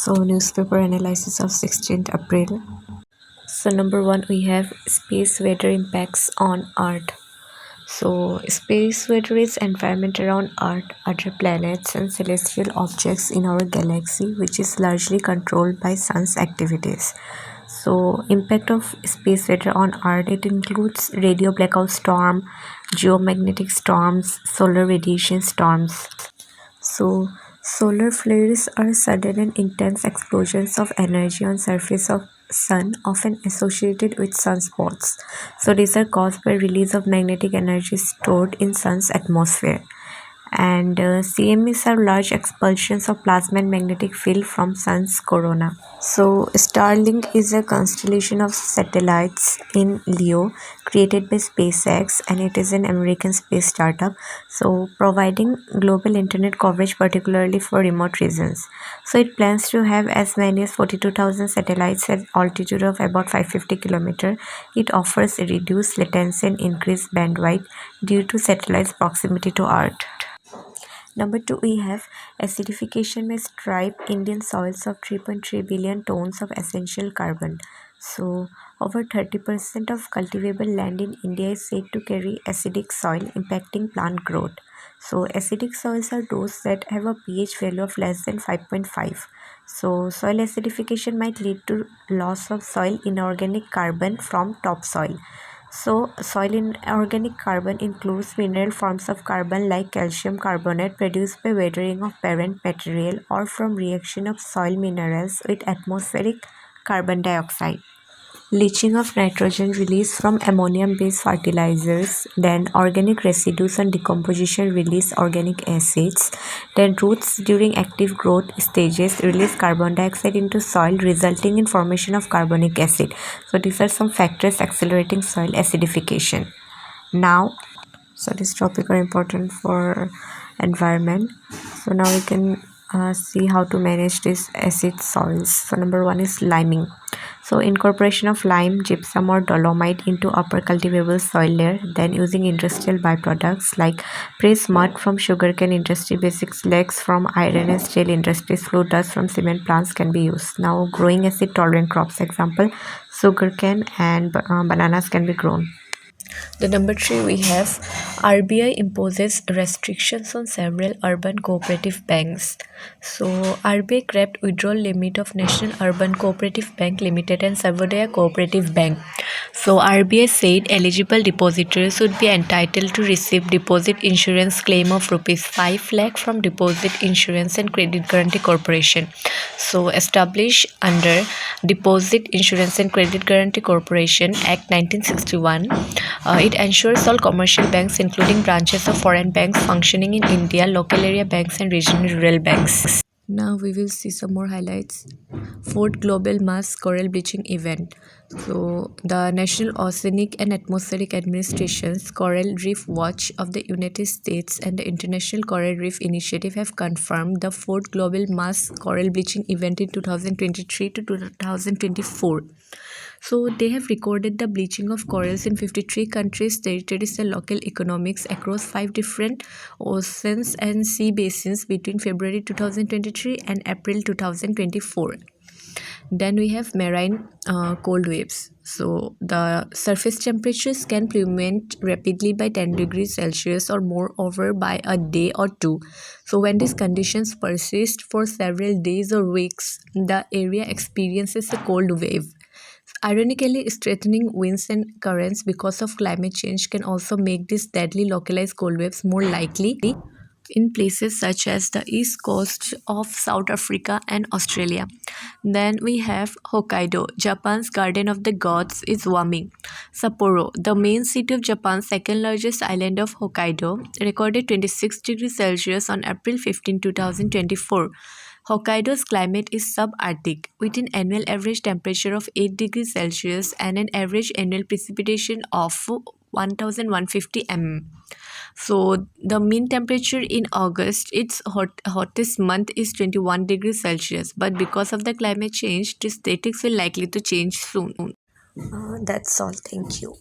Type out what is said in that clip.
So newspaper analysis of 16th April. So number one, we have space weather impacts on Earth. So space weather is environment around Earth, other planets and celestial objects in our galaxy, which is largely controlled by sun's activities. So impact of space weather on Earth, it includes radio blackout storm, geomagnetic storms, solar radiation storms. So solar flares are sudden and intense explosions of energy on surface of sun, often associated with sunspots. So these are caused by release of magnetic energy stored in sun's atmosphere. And CMEs are large expulsions of plasma and magnetic field from sun's corona. So Starlink is a constellation of satellites in LEO created by SpaceX, and it is an American space startup, so providing global internet coverage particularly for remote regions. So it plans to have as many as 42,000 satellites at altitude of about 550 km. It offers a reduced latency and increased bandwidth due to satellites' proximity to Earth. Number two, we have acidification may strip Indian soils of 3.3 billion tons of essential carbon. So, over 30% of cultivable land in India is said to carry acidic soil, impacting plant growth. So, acidic soils are those that have a pH value of less than 5.5. So, soil acidification might lead to loss of soil inorganic carbon from topsoil. So, soil inorganic carbon includes mineral forms of carbon like calcium carbonate produced by weathering of parent material or from reaction of soil minerals with atmospheric carbon dioxide. Leaching of nitrogen release from ammonium-based fertilizers, then organic residues and decomposition release organic acids, then roots during active growth stages release carbon dioxide into soil resulting in formation of carbonic acid. So these are some factors accelerating soil acidification. Now, so this topic are important for environment. So now we can see how to manage these acid soils. So number one is liming. So incorporation of lime, gypsum or dolomite into upper cultivable soil layer, then using industrial byproducts like pressed mud from sugarcane industry, basic slags from iron and steel industries, flue dust from cement plants can be used. Now growing acid tolerant crops, example sugarcane and bananas can be grown. The number three, we have RBI imposes restrictions on several urban cooperative banks. So RBI capped withdrawal limit of National Urban Cooperative Bank Limited and Sarvodaya Cooperative Bank. So RBI said eligible depositors would be entitled to receive deposit insurance claim of rupees 5 lakh from Deposit Insurance and Credit Guarantee Corporation. So established under Deposit Insurance and Credit Guarantee Corporation Act 1961. It ensures all commercial banks, including branches of foreign banks functioning in India, local area banks and regional rural banks. Now we will see some more highlights. Fourth Global Mass Coral Bleaching Event. So the National Oceanic and Atmospheric Administration's Coral Reef Watch of the United States and the International Coral Reef Initiative have confirmed the fourth global mass coral bleaching event in 2023 to 2024. So they have recorded the bleaching of corals in 53 countries, territories and local economics across 5 different oceans and sea basins between February 2023 and April 2024. Then we have marine cold waves. So the surface temperatures can plummet rapidly by 10 degrees Celsius or more over by a day or two. So when these conditions persist for several days or weeks, the area experiences a cold wave. Ironically, strengthening winds and currents because of climate change can also make these deadly localized cold waves more likely in places such as the east coast of South Africa and Australia. Then we have Hokkaido, Japan's garden of the gods is warming. Sapporo, the main city of Japan's second largest island of Hokkaido, recorded 26 degrees Celsius on April 15, 2024. Hokkaido's climate is subarctic, with an annual average temperature of 8 degrees Celsius and an average annual precipitation of 1,150 mm. So the mean temperature in August, its hottest month, is 21 degrees Celsius. But because of the climate change, the statistics will likely to change soon. That's all. Thank you.